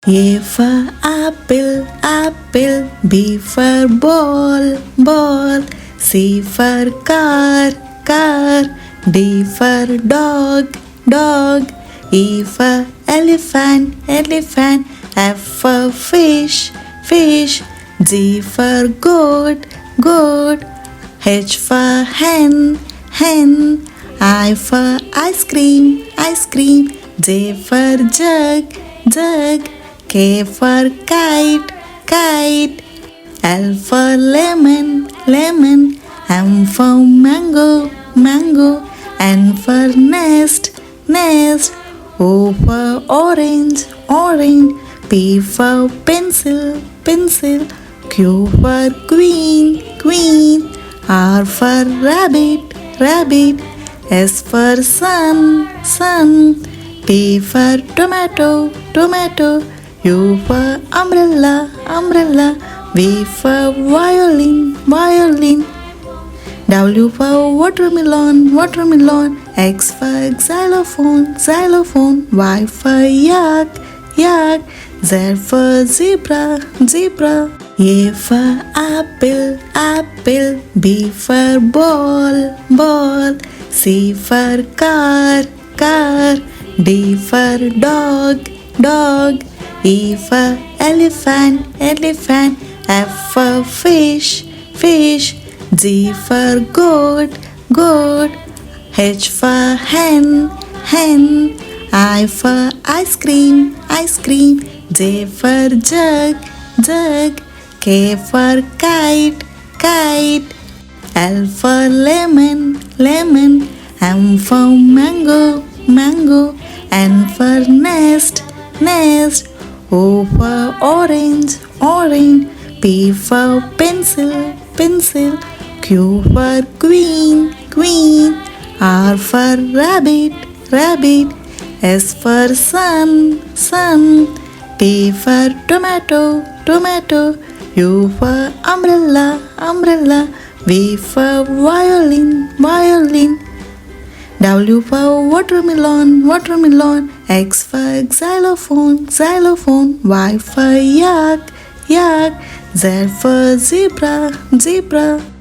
A for apple, apple. B for ball, ball. C for car, car. D for dog, dog. E for elephant, elephant. F for fish, fish. G for goat, goat. H for hen, hen. I for ice cream, ice cream. J for jug, jug. K for kite, kite. L for lemon, lemon. M for mango, mango. N for nest, nest. O for orange, orange. P for pencil, pencil. Q for queen, queen. R for rabbit, rabbit. S for sun, sun. T for tomato, tomato. U for umbrella, umbrella. V for violin, violin. W for watermelon, watermelon. X for xylophone, xylophone. Y for yak, yak. Z for zebra, zebra. A for apple, apple. B for ball, ball. C for car, car. D for dog, dog. E for elephant, elephant. F for fish, fish. G for goat, goat. H for hen, hen. I for ice cream, ice cream. J for jug, jug. K for kite, kite. L for lemon, lemon. M for mango, mango. N for nest, nest. O for orange, orange. P for pencil, pencil. Q for queen, queen. R for rabbit, rabbit. S for sun, sun. T for tomato, tomato. U for umbrella, umbrella. V for violin, violin. W for watermelon, watermelon. X for xylophone, xylophone. Y for yak, yak. Z for zebra, zebra.